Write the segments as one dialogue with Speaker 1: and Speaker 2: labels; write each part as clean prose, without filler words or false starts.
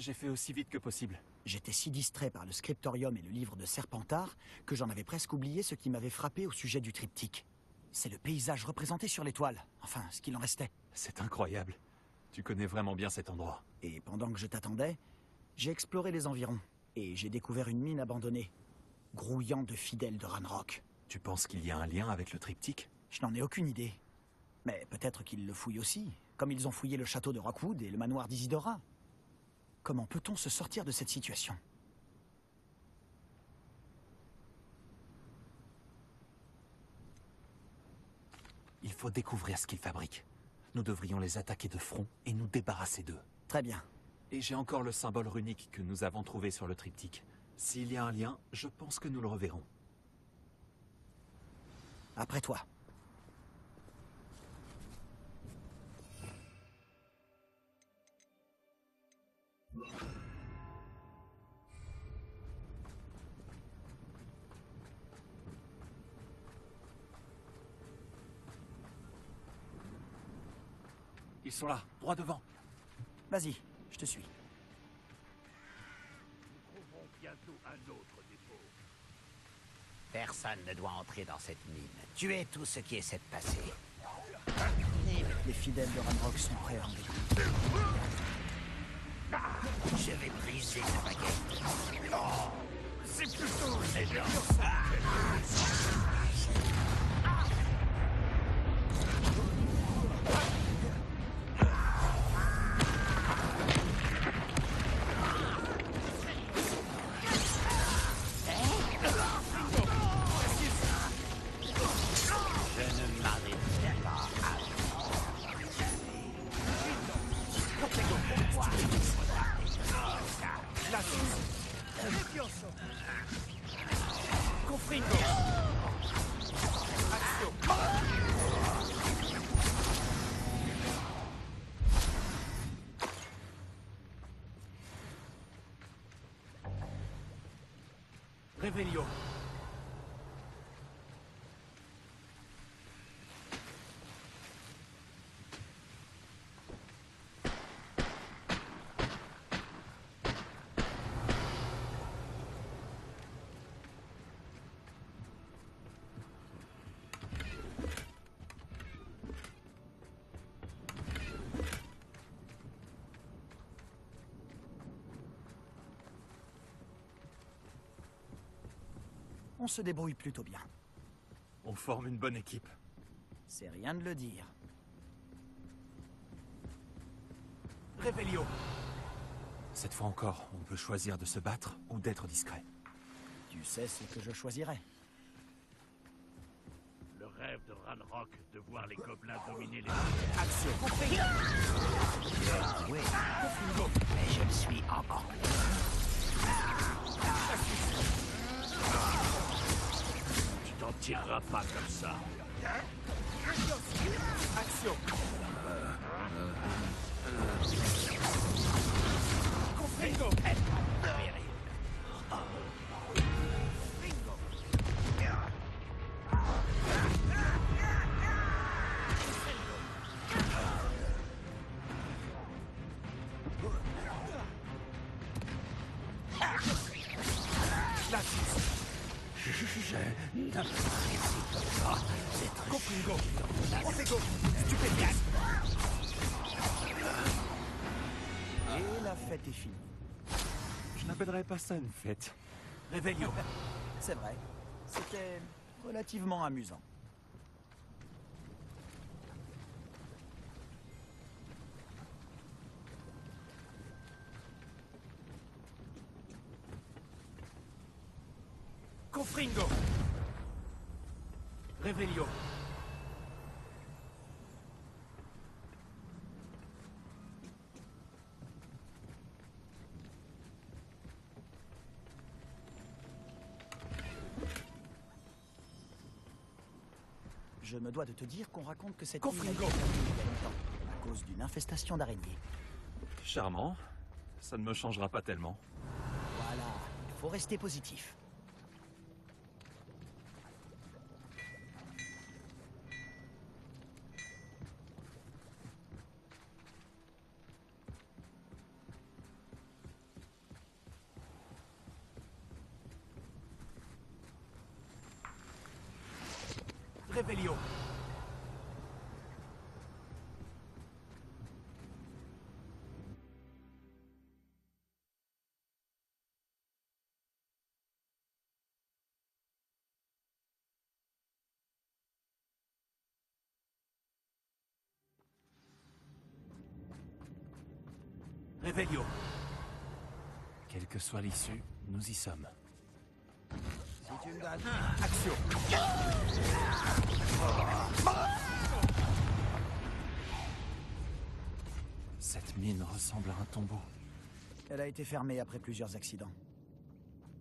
Speaker 1: j'ai fait aussi vite que possible.
Speaker 2: J'étais si distrait par le scriptorium et le livre de Serpentard que j'en avais presque oublié ce qui m'avait frappé au sujet du triptyque. C'est le paysage représenté sur l'étoile. Enfin, ce qu'il en restait.
Speaker 1: C'est incroyable. Tu connais vraiment bien cet endroit.
Speaker 2: Et pendant que je t'attendais, j'ai exploré les environs. Et j'ai découvert une mine abandonnée, grouillant de fidèles de Ranrock.
Speaker 1: Tu penses qu'il y a un lien avec le triptyque?
Speaker 2: Je n'en ai aucune idée. Mais peut-être qu'ils le fouillent aussi, comme ils ont fouillé le château de Rockwood et le manoir d'Isidora. Comment peut-on se sortir de cette situation?
Speaker 1: Il faut découvrir ce qu'ils fabriquent. Nous devrions les attaquer de front et nous débarrasser d'eux.
Speaker 2: Très bien.
Speaker 1: Et j'ai encore le symbole runique que nous avons trouvé sur le triptyque. S'il y a un lien, je pense que nous le reverrons.
Speaker 2: Après toi.
Speaker 1: Ils sont là, droit devant.
Speaker 2: Vas-y, je te suis.
Speaker 3: Nous trouverons bientôt un autre dépôt.
Speaker 4: Personne ne doit entrer dans cette mine. Tuez tout ce qui essaie de passer.
Speaker 2: Les fidèles de Ranrock sont prêts à enlever.
Speaker 4: Je vais briser ta baguette.
Speaker 3: C'est plutôt énorme.
Speaker 4: Je ne m'arrêterai pas à
Speaker 3: Confringo. Action. Revelio.
Speaker 2: On se débrouille plutôt bien.
Speaker 1: On forme une bonne équipe.
Speaker 2: C'est rien de le dire.
Speaker 3: Revelio.
Speaker 1: Cette fois encore, on peut choisir de se battre ou d'être discret.
Speaker 2: Tu sais ce que je choisirais.
Speaker 3: Le rêve de Ranrock de voir les gobelins dominer les...
Speaker 2: Action.
Speaker 4: oui. Mais je le suis encore plus.
Speaker 3: Tu t'en tireras pas comme ça. Action. Confringo.
Speaker 4: Je ne m'arrêterai pas. C'est
Speaker 3: Confringo. Confringo. Stupéfiant.
Speaker 2: Et la fête est finie.
Speaker 1: Je n'appellerais pas ça une fête.
Speaker 3: Revelio.
Speaker 2: C'est vrai. C'était relativement amusant.
Speaker 3: Confringo. Revelio.
Speaker 2: Je me dois de te dire qu'on raconte que cette
Speaker 3: Confringo.
Speaker 2: île a été fermée il y a longtemps, à cause d'une infestation d'araignées.
Speaker 1: Charmant. Ça ne me changera pas tellement.
Speaker 2: Voilà, il faut rester positif.
Speaker 1: Revelio. Revelio. Quelle que soit l'issue, nous y sommes.
Speaker 2: Si tu me donnes...
Speaker 1: Action. Cette mine ressemble à un tombeau.
Speaker 2: Elle a été fermée après plusieurs accidents.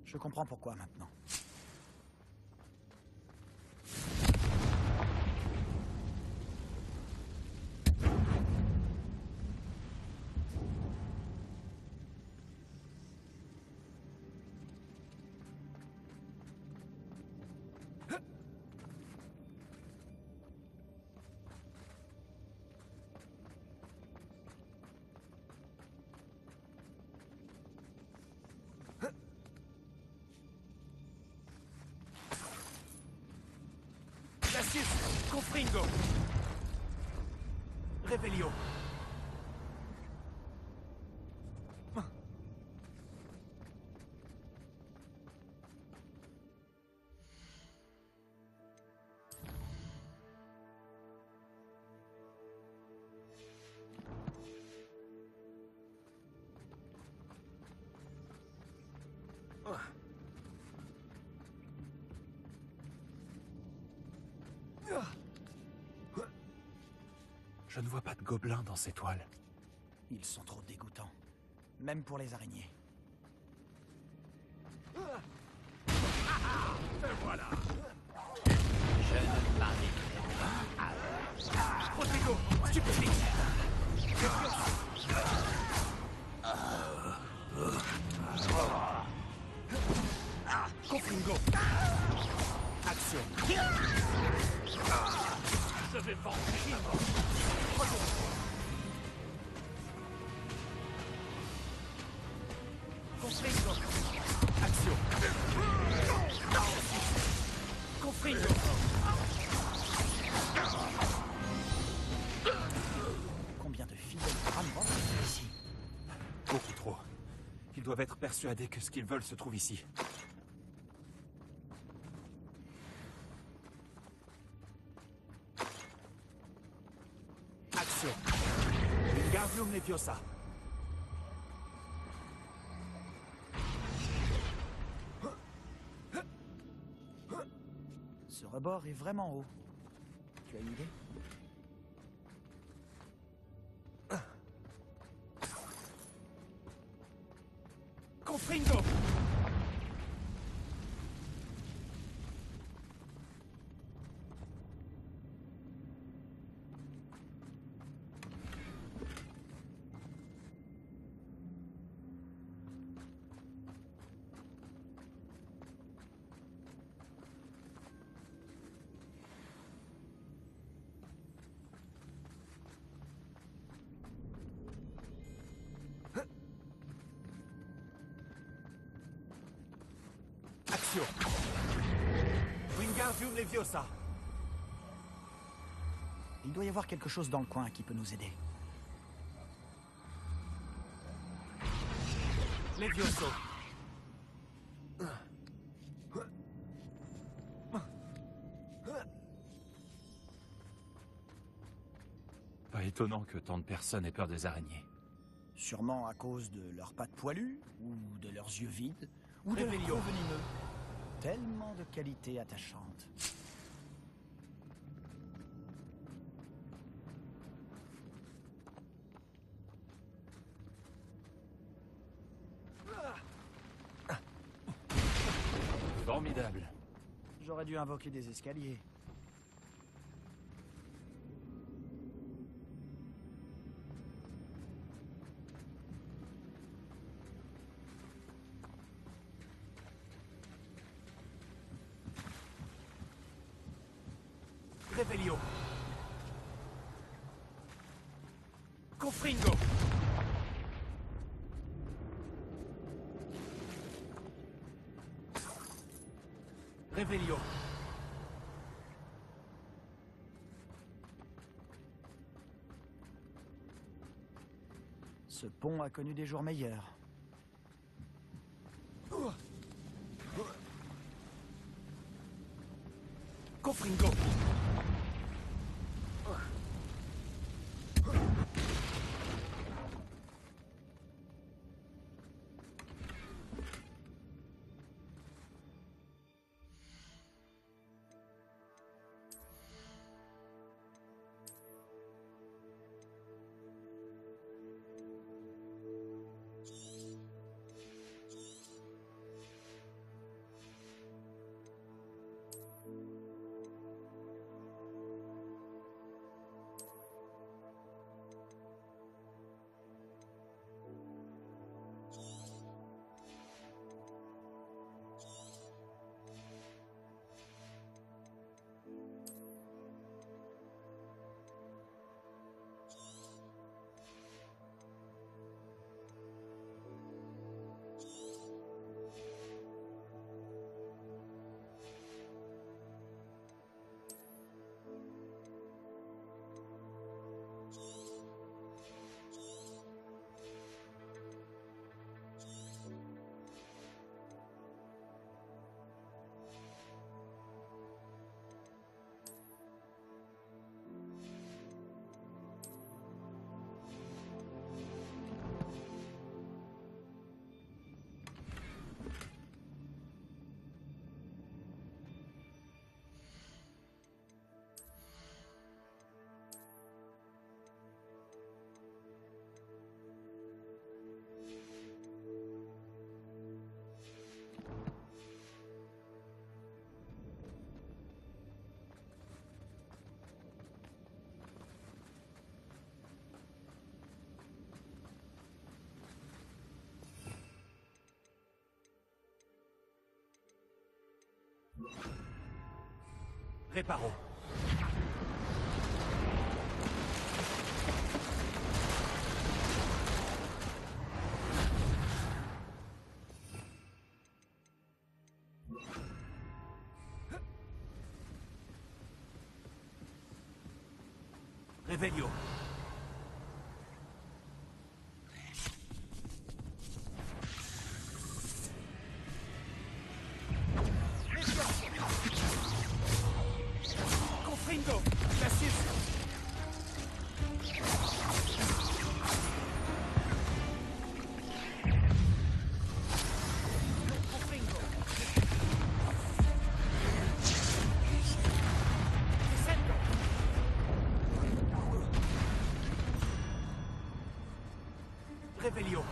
Speaker 2: Je comprends pourquoi maintenant.
Speaker 1: Cassius, Confringo. Revelio. Je ne vois pas de gobelins dans ces toiles.
Speaker 2: Ils sont trop dégoûtants. Même pour les araignées.
Speaker 3: Voilà.
Speaker 4: Je ne m'arrêterai pas.
Speaker 1: Protego, stupéfique. Confringo. Action.
Speaker 3: Je vais vendre.
Speaker 1: Confringo. Action. Confringo.
Speaker 2: Combien de fidèles ramants ici?
Speaker 1: Beaucoup trop. Ils doivent être persuadés que ce qu'ils veulent se trouve ici. Action. Wingardium Leviosa.
Speaker 2: Ce rebord est vraiment haut. Tu as une idée?
Speaker 1: Confringo. Action. Wingardium Leviosa.
Speaker 2: Il doit y avoir quelque chose dans le coin qui peut nous aider.
Speaker 1: Levioso. Pas étonnant que tant de personnes aient peur des araignées.
Speaker 2: Sûrement à cause de leurs pattes poilues, ou de leurs yeux vides, ou de leurs
Speaker 1: Revelio.
Speaker 2: crocs venimeux. Tellement de qualités attachantes.
Speaker 1: Formidable.
Speaker 2: J'aurais dû invoquer des escaliers.
Speaker 1: Revelio. Confringo. Revelio.
Speaker 2: Ce pont a connu des jours meilleurs.
Speaker 1: Confringo! Réparo. Revelio. Confringo. Cassius. Confringo. Descendo. Revelio.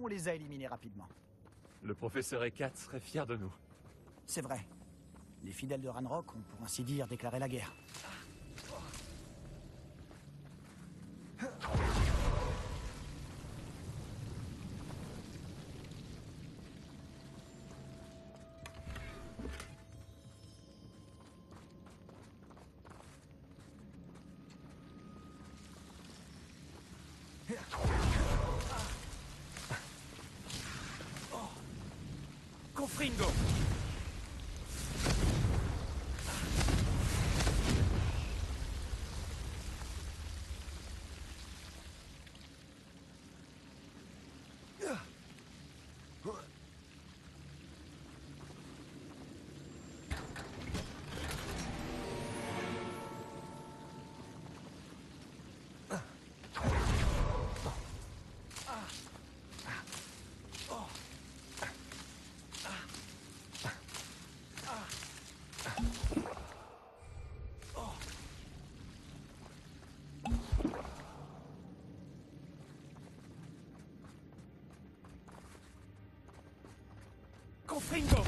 Speaker 2: On les a éliminés rapidement.
Speaker 1: Le professeur Ekat serait fier de nous.
Speaker 2: C'est vrai. Les fidèles de Ranrock ont, pour ainsi dire, déclaré la guerre.
Speaker 1: Confringo.
Speaker 2: Confringo!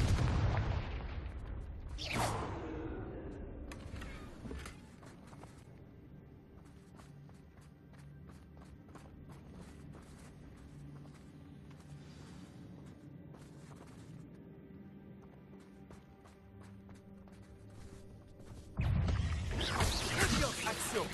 Speaker 2: Action!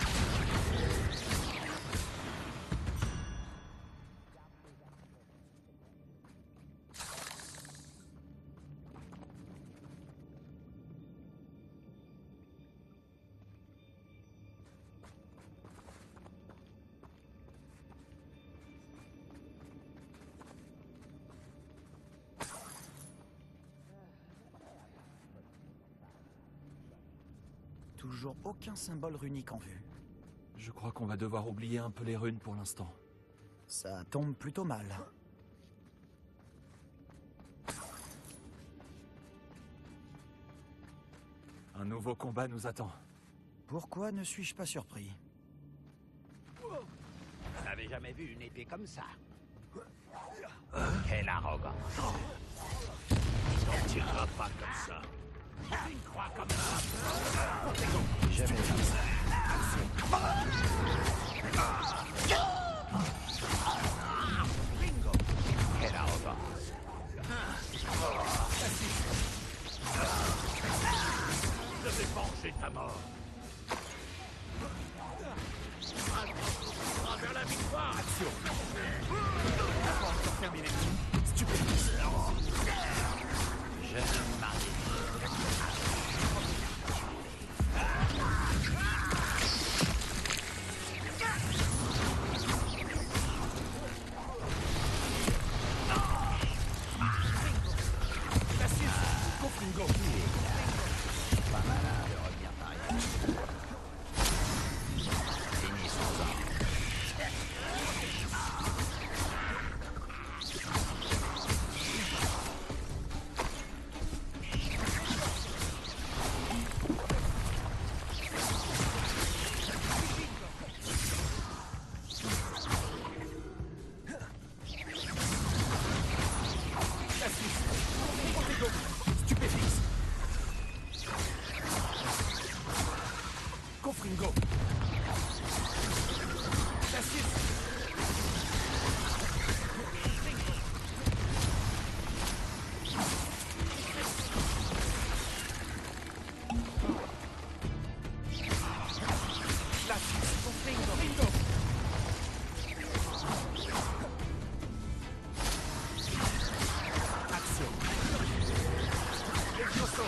Speaker 2: Toujours aucun symbole runique en vue.
Speaker 1: Je crois qu'on va devoir oublier un peu les runes pour l'instant.
Speaker 2: Ça tombe plutôt mal.
Speaker 1: Un nouveau combat nous attend.
Speaker 2: Pourquoi ne suis-je pas surpris?
Speaker 4: Je n'avais jamais vu une épée comme ça. Quelle arrogance.
Speaker 3: Tu t'en tireras pas comme ça. Une croix comme ça.
Speaker 2: Jamais comme ça.
Speaker 4: Quelle arrogance.
Speaker 3: Je vais venger ta mort. On vers la victoire.
Speaker 2: Action! Pas encore terminé. Stupide.
Speaker 4: Jeune mari.
Speaker 2: Confringo!
Speaker 4: Pas malin de revenir par ailleurs. Finissons-en.
Speaker 2: Stupéfixe! Confringo! Cassius! Confringo! Action! Levioso!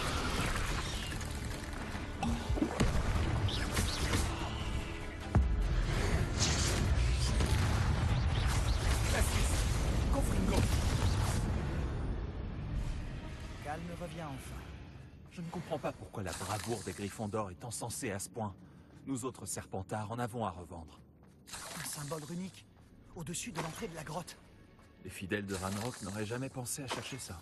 Speaker 2: Cassius! Confringo! Calme revient enfin.
Speaker 1: Je ne comprends pas pourquoi la bravoure des Griffons d'Or est encensée à ce point. Nous autres Serpentards en avons à revendre.
Speaker 2: Un symbole runique, au-dessus de l'entrée de la grotte.
Speaker 1: Les fidèles de Ranrock n'auraient jamais pensé à chercher ça.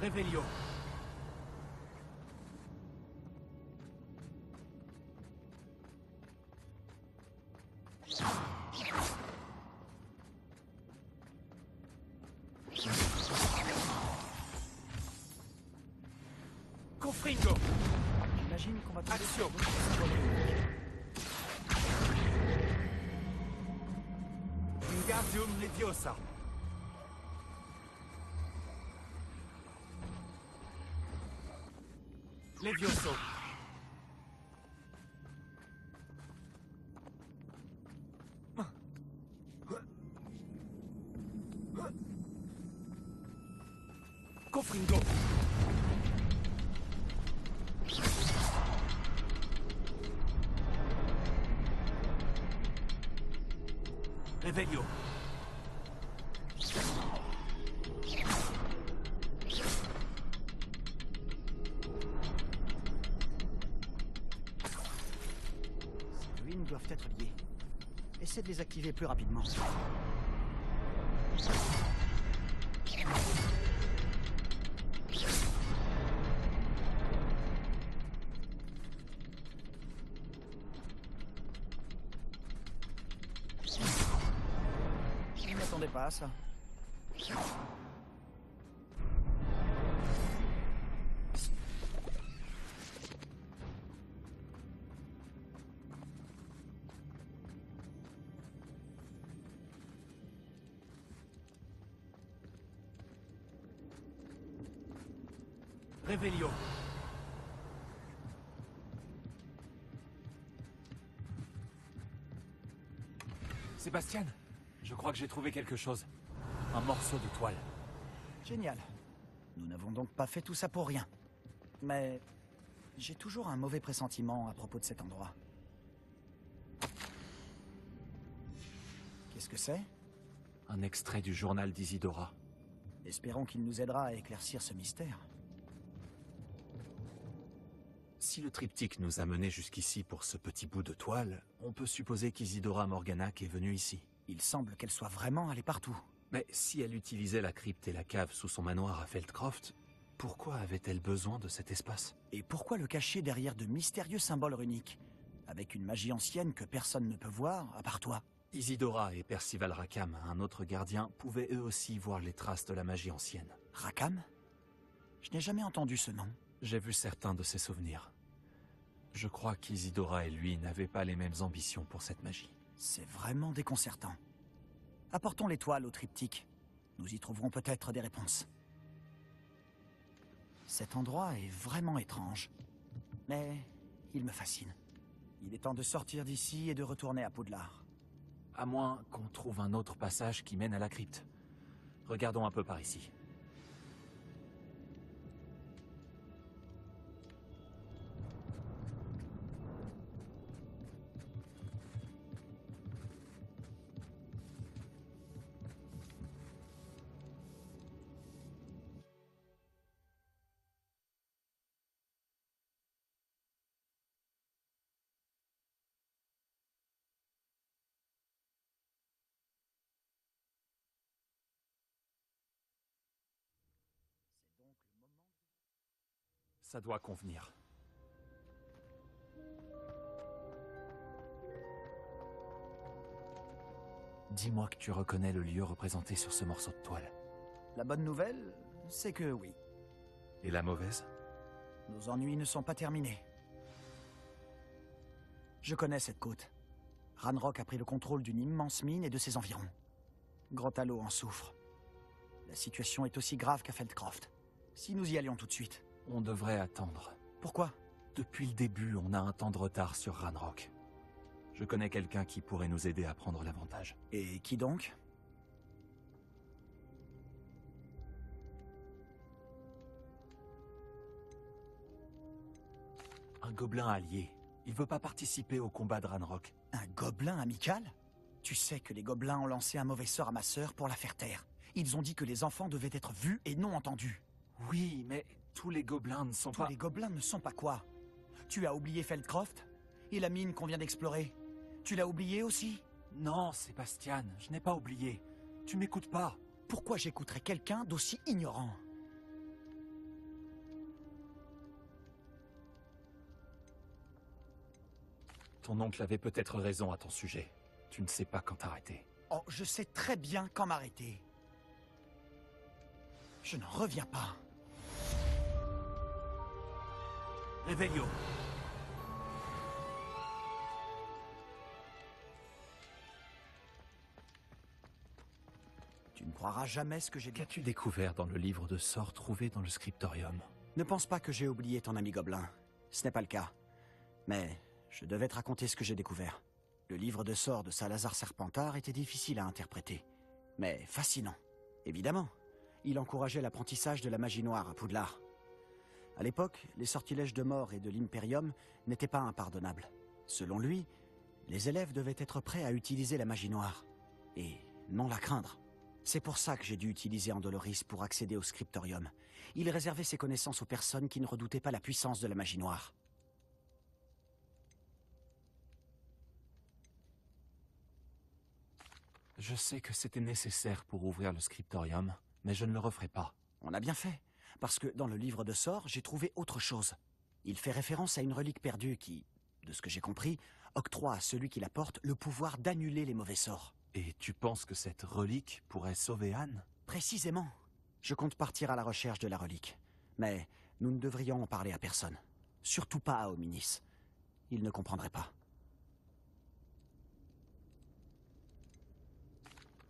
Speaker 2: Revelio. Confringo. J'imagine qu'on va tomber sur d'autres symboles runiques. Wingardium Leviosa. Levioso. Confringo. Revelio. Ces ruines doivent être liées. Essaie de les activer plus rapidement. m'attendais pas à ça.
Speaker 1: Réveillon. Sébastien, je crois que j'ai trouvé quelque chose. Un morceau de toile.
Speaker 2: Génial. Nous n'avons donc pas fait tout ça pour rien. Mais j'ai toujours un mauvais pressentiment à propos de cet endroit. Qu'est-ce que c'est?
Speaker 1: Un extrait du journal d'Isidora.
Speaker 2: Espérons qu'il nous aidera à éclaircir ce mystère.
Speaker 1: Si le triptyque nous a menés jusqu'ici pour ce petit bout de toile, on peut supposer qu'Isidora Morganac est venue ici.
Speaker 2: Il semble qu'elle soit vraiment allée partout.
Speaker 1: Mais si elle utilisait la crypte et la cave sous son manoir à Feldcroft, pourquoi avait-elle besoin de cet espace?
Speaker 2: Et pourquoi le cacher derrière de mystérieux symboles runiques? Avec une magie ancienne que personne ne peut voir, à part toi.
Speaker 1: Isidora et Percival Rackham, un autre gardien, pouvaient eux aussi voir les traces de la magie ancienne.
Speaker 2: Rackham? Je n'ai jamais entendu ce nom.
Speaker 1: J'ai vu certains de ses souvenirs. Je crois qu'Isidora et lui n'avaient pas les mêmes ambitions pour cette magie.
Speaker 2: C'est vraiment déconcertant. Apportons l'étoile au triptyque. Nous y trouverons peut-être des réponses. Cet endroit est vraiment étrange. Mais il me fascine. Il est temps de sortir d'ici et de retourner à Poudlard.
Speaker 1: À moins qu'on trouve un autre passage qui mène à la crypte. Regardons un peu par ici.
Speaker 2: C'est donc le moment de...
Speaker 1: Ça doit convenir. Dis-moi que tu reconnais le lieu représenté sur ce morceau de toile.
Speaker 2: La bonne nouvelle, c'est que oui.
Speaker 1: Et la mauvaise?
Speaker 2: Nos ennuis ne sont pas terminés. Je connais cette côte. Ranrock a pris le contrôle d'une immense mine et de ses environs. Grotalo en souffre. La situation est aussi grave qu'à Feldcroft. Si nous y allions tout de suite.
Speaker 1: On devrait attendre.
Speaker 2: Pourquoi?
Speaker 1: Depuis le début, on a un temps de retard sur Ranrock. Je connais quelqu'un qui pourrait nous aider à prendre l'avantage.
Speaker 2: Et qui donc?
Speaker 1: Un gobelin allié. Il veut pas participer au combat de Ranrock.
Speaker 2: Un gobelin amical? Tu sais que les gobelins ont lancé un mauvais sort à ma sœur pour la faire taire. Ils ont dit que les enfants devaient être vus et non entendus.
Speaker 1: Oui, mais tous les gobelins ne sont
Speaker 2: Tous
Speaker 1: pas...
Speaker 2: les gobelins ne sont pas quoi? Tu as oublié Feldcroft? Et la mine qu'on vient d'explorer? Tu l'as oublié aussi?
Speaker 1: Non, Sébastien, je n'ai pas oublié. Tu m'écoutes pas.
Speaker 2: Pourquoi j'écouterais quelqu'un d'aussi ignorant?
Speaker 1: Ton oncle avait peut-être raison à ton sujet. Tu ne sais pas quand t'arrêter.
Speaker 2: Oh, je sais très bien quand m'arrêter. Je n'en reviens pas.
Speaker 1: Réveillon.
Speaker 2: Tu ne croiras jamais ce que j'ai dit.
Speaker 1: Qu'as-tu découvert dans le livre de sorts trouvé dans le scriptorium?
Speaker 2: Ne pense pas que j'ai oublié ton ami gobelin. Ce n'est pas le cas. Mais je devais te raconter ce que j'ai découvert. Le livre de sorts de Salazar Serpentard était difficile à interpréter, mais fascinant. Évidemment, il encourageait l'apprentissage de la magie noire à Poudlard. À l'époque, les sortilèges de mort et de l'Imperium n'étaient pas impardonnables. Selon lui, les élèves devaient être prêts à utiliser la magie noire, et non la craindre. C'est pour ça que j'ai dû utiliser Andoloris pour accéder au scriptorium. Il réservait ses connaissances aux personnes qui ne redoutaient pas la puissance de la magie noire.
Speaker 1: Je sais que c'était nécessaire pour ouvrir le scriptorium, mais je ne le referai pas.
Speaker 2: On a bien fait, parce que dans le livre de sorts, j'ai trouvé autre chose. Il fait référence à une relique perdue qui, de ce que j'ai compris, octroie à celui qui la porte le pouvoir d'annuler les mauvais sorts.
Speaker 1: Et tu penses que cette relique pourrait sauver Anne?
Speaker 2: Précisément. Je compte partir à la recherche de la relique. Mais nous ne devrions en parler à personne. Surtout pas à Hominis. Il ne comprendrait pas.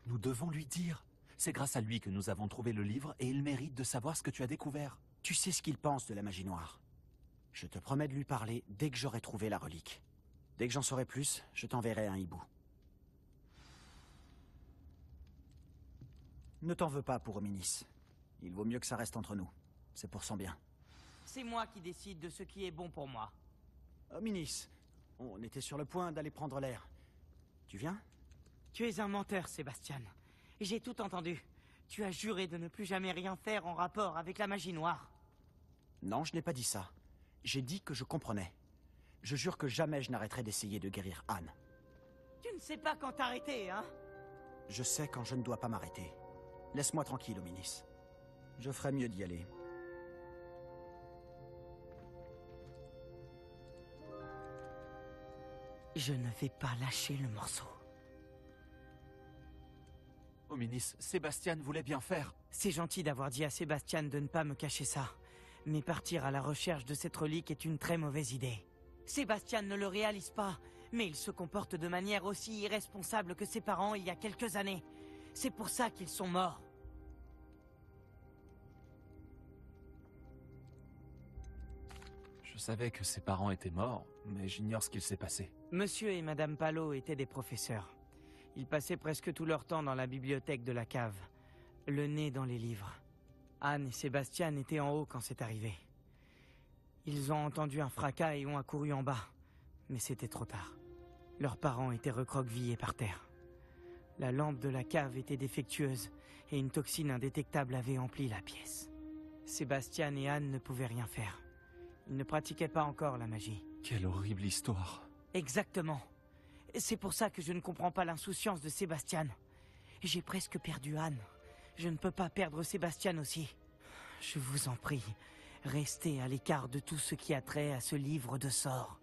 Speaker 1: Nous devons lui dire. C'est grâce à lui que nous avons trouvé le livre et il mérite de savoir ce que tu as découvert.
Speaker 2: Tu sais ce qu'il pense de la magie noire. Je te promets de lui parler dès que j'aurai trouvé la relique. Dès que j'en saurai plus, je t'enverrai un hibou. Ne t'en veux pas pour Hominis. Il vaut mieux que ça reste entre nous. C'est pour son bien.
Speaker 5: C'est moi qui décide de ce qui est bon pour moi.
Speaker 2: Hominis, on était sur le point d'aller prendre l'air. Tu viens?
Speaker 5: Tu es un menteur, Sébastien. J'ai tout entendu. Tu as juré de ne plus jamais rien faire en rapport avec la magie noire.
Speaker 2: Non, je n'ai pas dit ça. J'ai dit que je comprenais. Je jure que jamais je n'arrêterai d'essayer de guérir Anne.
Speaker 5: Tu ne sais pas quand t'arrêter, hein?
Speaker 2: Je sais quand je ne dois pas m'arrêter. Laisse-moi tranquille, Hominis. Je ferais mieux d'y aller.
Speaker 5: Je ne vais pas lâcher le morceau.
Speaker 1: Hominis, Sébastien voulait bien faire.
Speaker 5: C'est gentil d'avoir dit à Sébastien de ne pas me cacher ça. Mais partir à la recherche de cette relique est une très mauvaise idée. Sébastien ne le réalise pas, mais il se comporte de manière aussi irresponsable que ses parents il y a quelques années. C'est pour ça qu'ils sont morts.
Speaker 1: Je savais que ses parents étaient morts, mais j'ignore ce qu'il s'est passé.
Speaker 5: Monsieur et Madame Palot étaient des professeurs. Ils passaient presque tout leur temps dans la bibliothèque de la cave, le nez dans les livres. Anne et Sébastien étaient en haut quand c'est arrivé. Ils ont entendu un fracas et ont accouru en bas, mais c'était trop tard. Leurs parents étaient recroquevillés par terre. La lampe de la cave était défectueuse et une toxine indétectable avait empli la pièce. Sébastien et Anne ne pouvaient rien faire. Ils ne pratiquaient pas encore la magie.
Speaker 1: Quelle horrible histoire.
Speaker 5: Exactement. C'est pour ça que je ne comprends pas l'insouciance de Sébastien. J'ai presque perdu Anne. Je ne peux pas perdre Sébastien aussi. Je vous en prie, restez à l'écart de tout ce qui a trait à ce livre de sorts.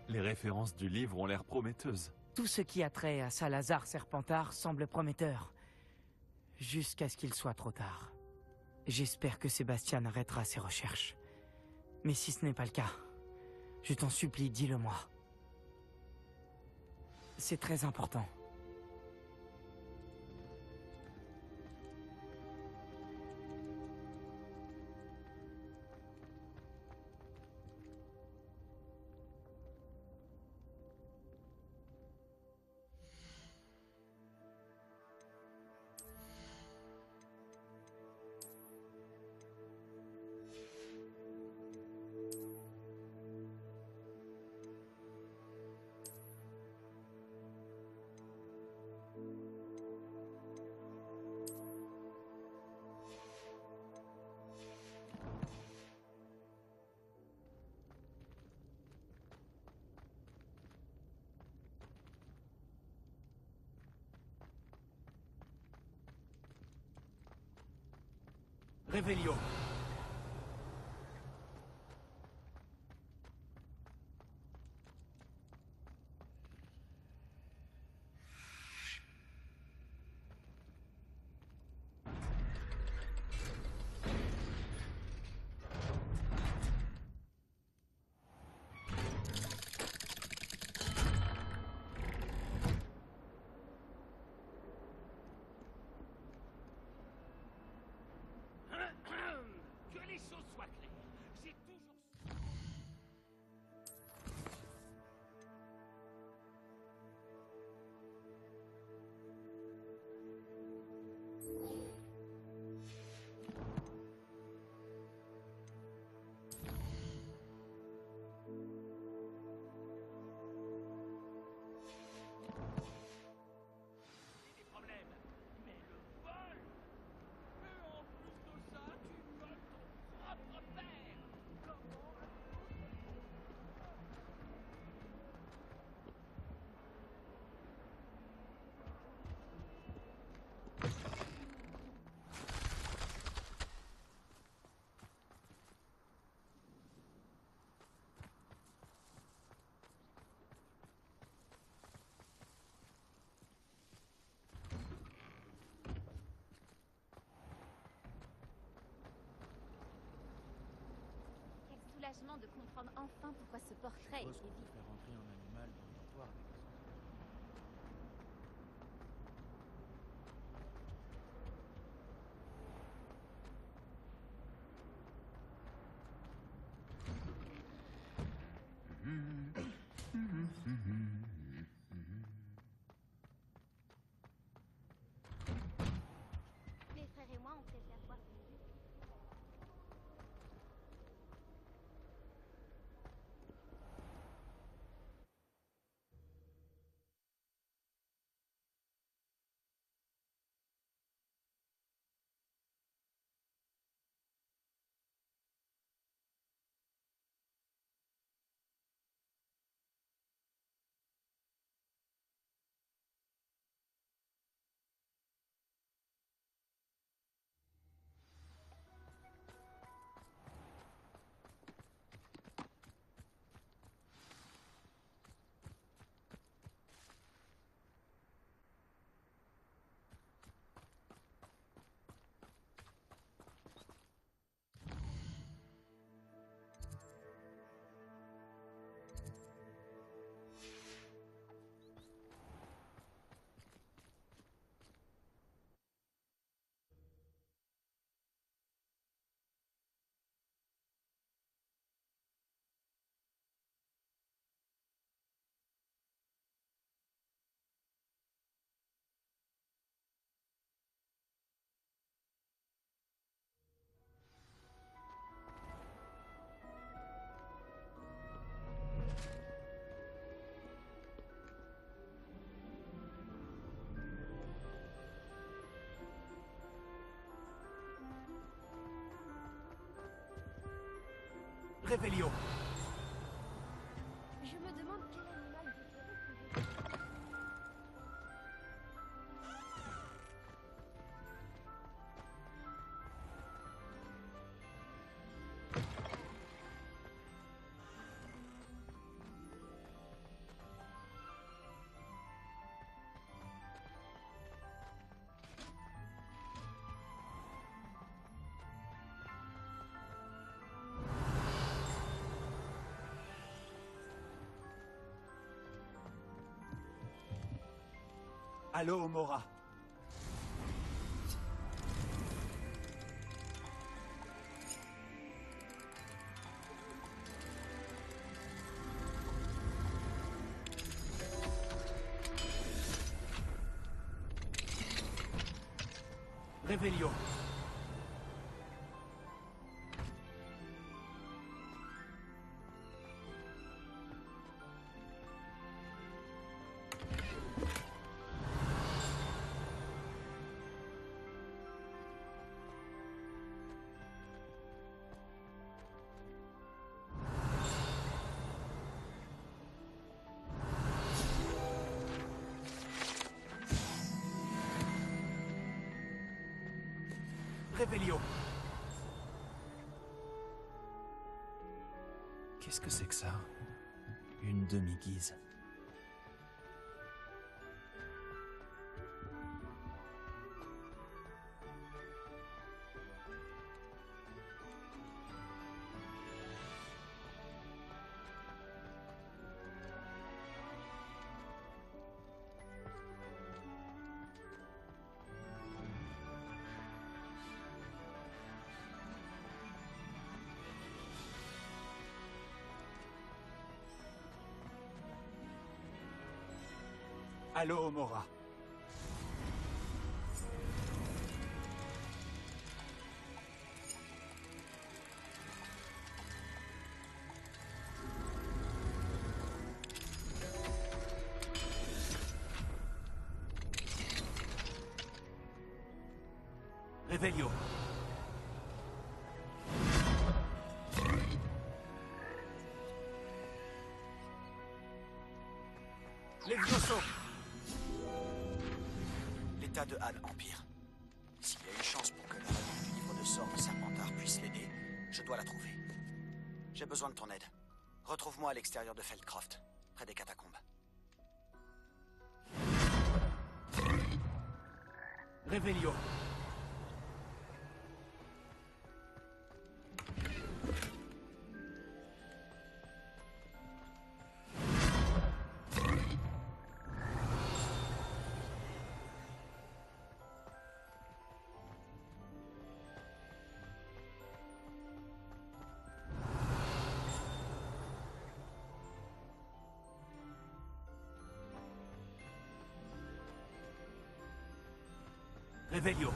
Speaker 1: Les références du livre ont l'air prometteuses.
Speaker 5: Tout ce qui a trait à Salazar Serpentard semble prometteur. Jusqu'à ce qu'il soit trop tard. J'espère que Sébastien arrêtera ses recherches. Mais si ce n'est pas le cas, je t'en supplie, dis-le-moi. C'est très important.
Speaker 2: Révélio.
Speaker 6: soulagement de comprendre enfin pourquoi ce portrait
Speaker 5: Suppose
Speaker 6: était
Speaker 5: qu'on peut
Speaker 6: vide.
Speaker 5: faire rentrer un animal dans le dortoir avec un
Speaker 6: Mes frères et moi, on préfère voir des vues.
Speaker 2: Réveillon.
Speaker 6: Je me demande quel animal vous ferez.
Speaker 2: Allô, Mora. Réveillon. Réveillon.
Speaker 1: Qu'est-ce que c'est que ça? Une demi-guise.
Speaker 2: Allô, Mora. Réveillon. Levioso. L'état de Han empire. S'il y a une chance pour que la relique du livre de sorts de Serpentard puisse l'aider, je dois la trouver. J'ai besoin de ton aide. Retrouve-moi à l'extérieur de Feldcroft, près des catacombes. Réveillon.
Speaker 1: Revelio.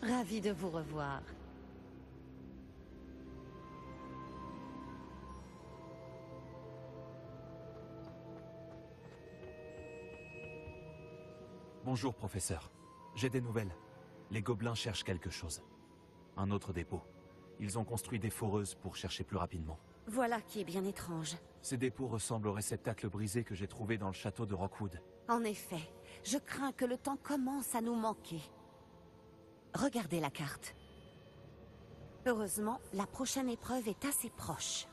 Speaker 7: Ravie de vous revoir.
Speaker 1: Bonjour, professeur. J'ai des nouvelles. Les gobelins cherchent quelque chose. Un autre dépôt. Ils ont construit des foreuses pour chercher plus rapidement.
Speaker 7: Voilà qui est bien étrange.
Speaker 1: Ces dépôts ressemblent au réceptacle brisé que j'ai trouvé dans le château de Rockwood.
Speaker 7: En effet, je crains que le temps commence à nous manquer. Regardez la carte. Heureusement, la prochaine épreuve est assez proche.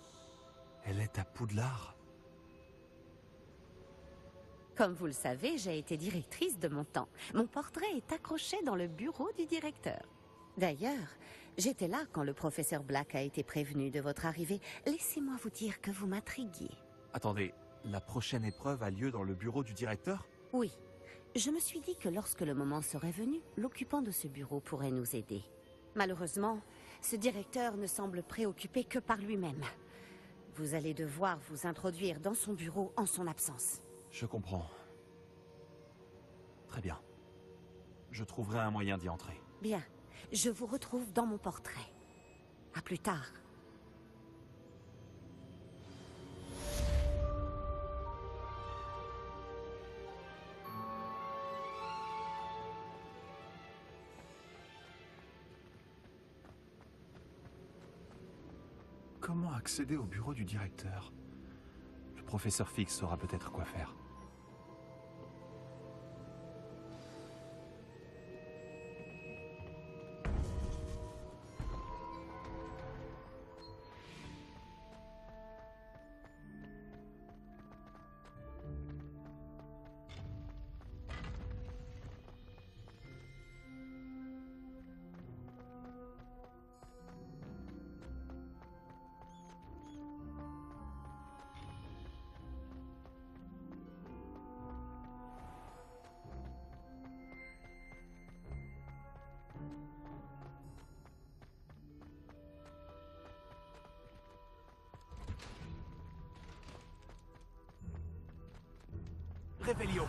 Speaker 1: Elle est à Poudlard.
Speaker 7: Comme vous le savez, j'ai été directrice de mon temps. Mon portrait est accroché dans le bureau du directeur. D'ailleurs, j'étais là quand le professeur Black a été prévenu de votre arrivée. Laissez-moi vous dire que vous m'intriguiez.
Speaker 1: Attendez, la prochaine épreuve a lieu dans le bureau du directeur?
Speaker 7: Oui. Je me suis dit que lorsque le moment serait venu, l'occupant de ce bureau pourrait nous aider. Malheureusement, ce directeur ne semble préoccupé que par lui-même. Vous allez devoir vous introduire dans son bureau en son absence.
Speaker 1: Je comprends. Très bien. Je trouverai un moyen d'y entrer.
Speaker 7: Bien. Je vous retrouve dans mon portrait. À plus tard.
Speaker 1: Comment accéder au bureau du directeur? Le professeur Fix saura peut-être quoi faire. Revelio.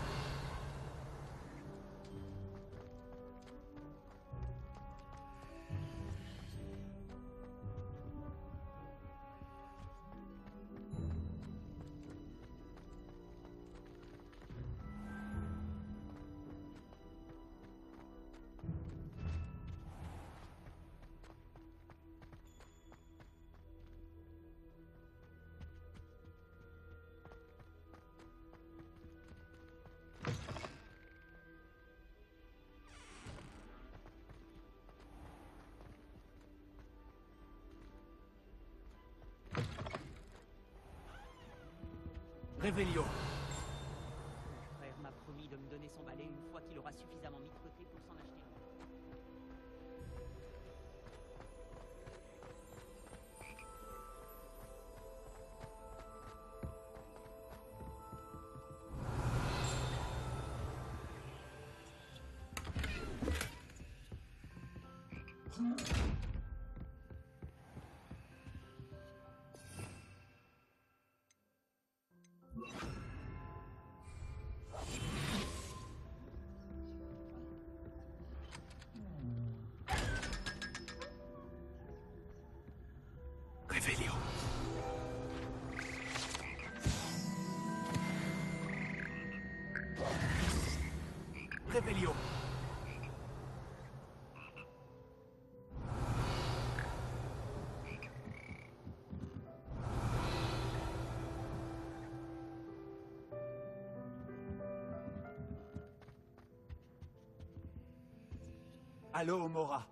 Speaker 1: Réveillon.
Speaker 5: Mon frère m'a promis de me donner son balai une fois qu'il aura suffisamment mis de côté pour s'en acheter un.
Speaker 1: Réveillon. Réveillon. Allô, Mora.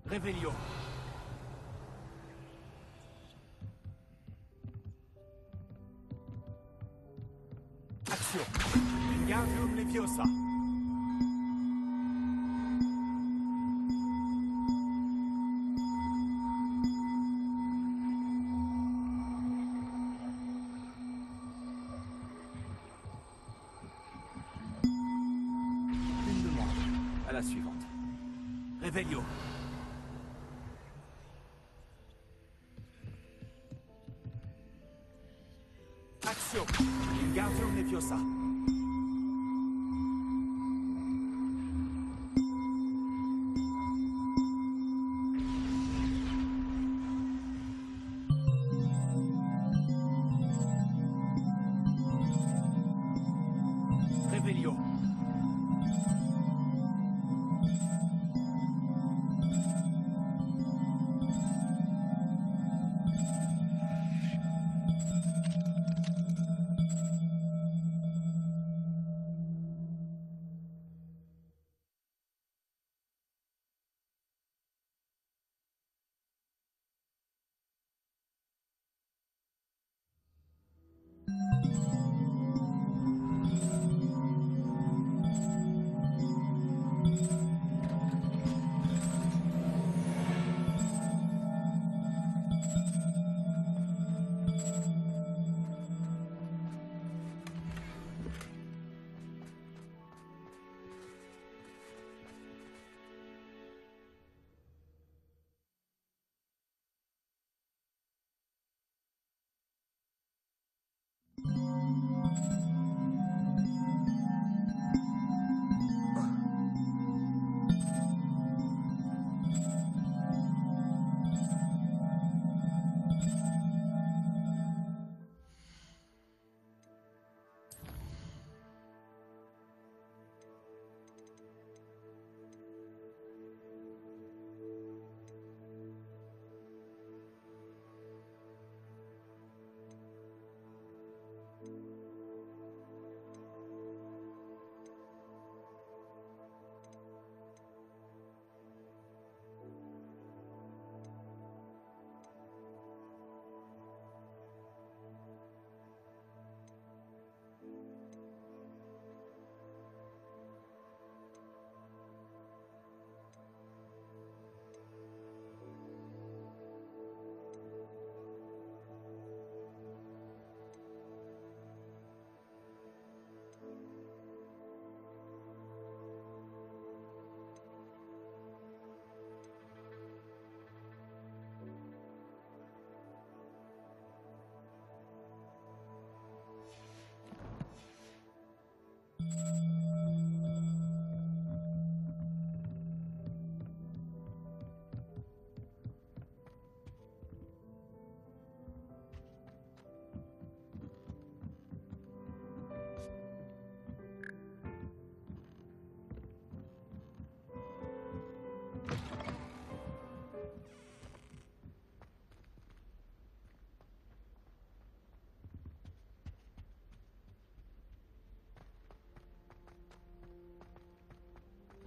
Speaker 1: Réveillon. Action. Wingardium Leviosa. Une de moins. À la suivante. Réveillon. Action. Wingardium Leviosa. Réveillon.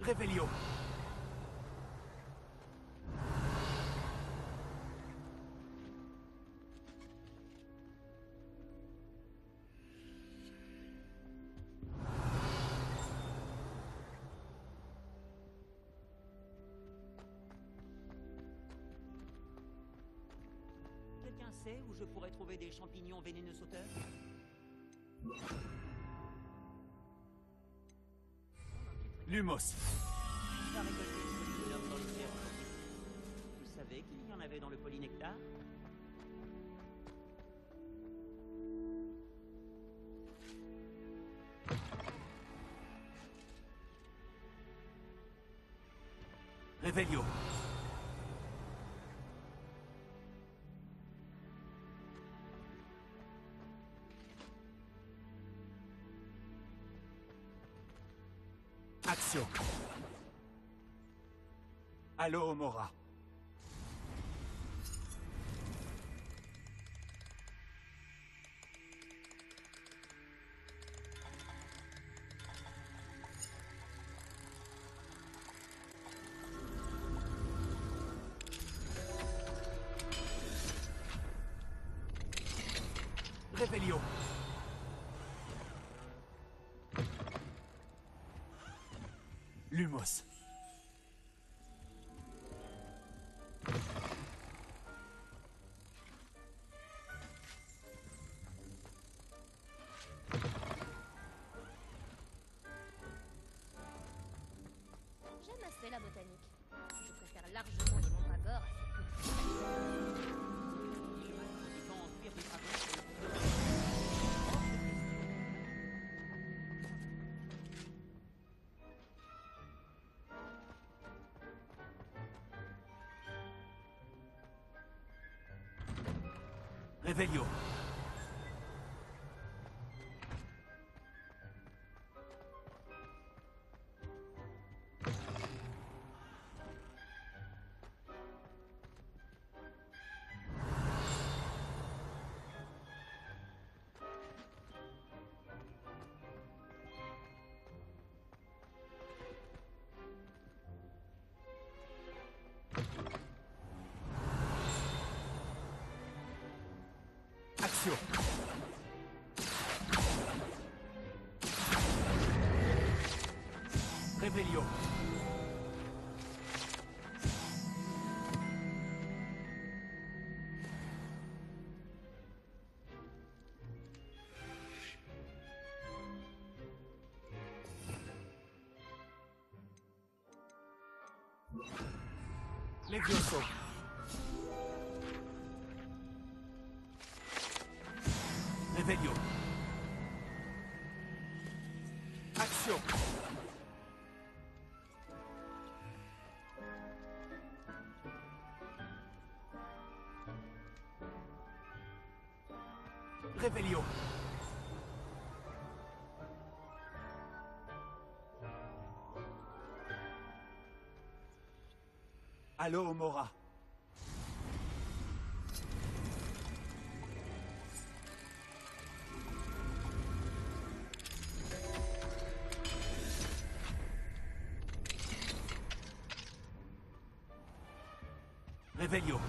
Speaker 1: Réveillon.
Speaker 8: Quelqu'un sait où je pourrais trouver des champignons vénéneux sauteurs?
Speaker 1: Lumos.
Speaker 8: J'ai récolté des polynectars dans les terres. Vous savez qu'il y en avait dans le polynectar?
Speaker 1: Réveillon. Action. Allo Mora. Réveillon. Lumos.
Speaker 6: J'aime assez la botanique. Je préfère largement les mandragores à ces petits.
Speaker 8: Ils vont en cuire des dragons.
Speaker 1: Réveillon. Action. Réveillon. Levioso. Réveillon. Action. Réveillon. Allo Mora. Réveillon.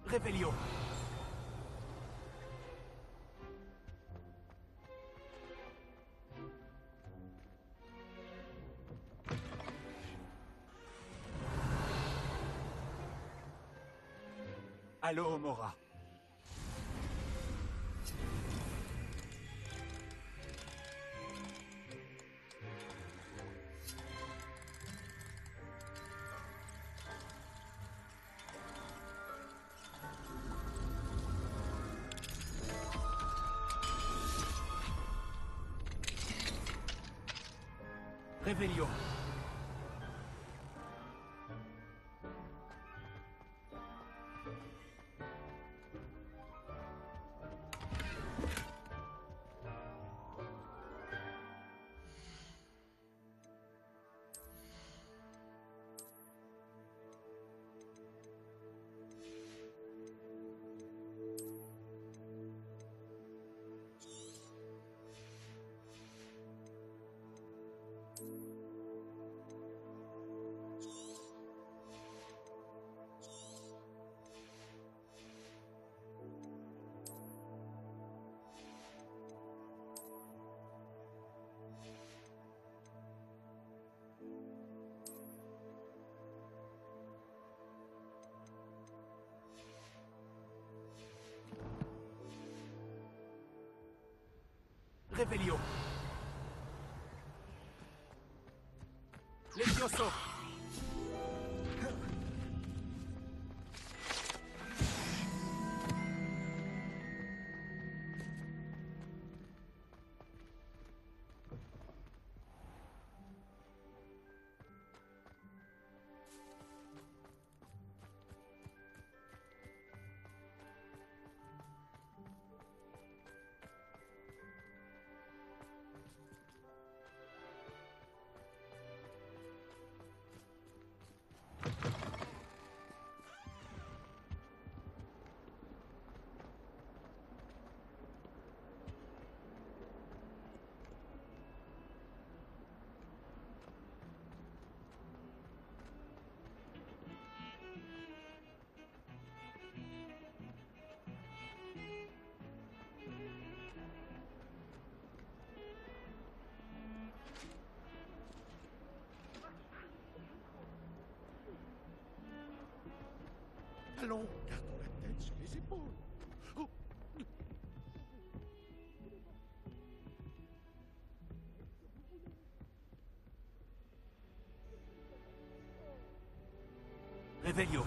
Speaker 1: Réveillon. Allo Mora. Réveillon. Réveillon. Levioso.
Speaker 3: Allons, gardons la tête sur les épaules. Oh.
Speaker 1: Réveillon.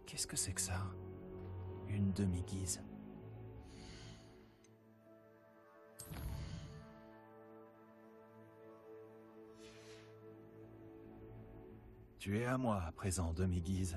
Speaker 1: Qu'est-ce que c'est que ça? Une demi-guise. Tu es à moi à présent, demi-guise.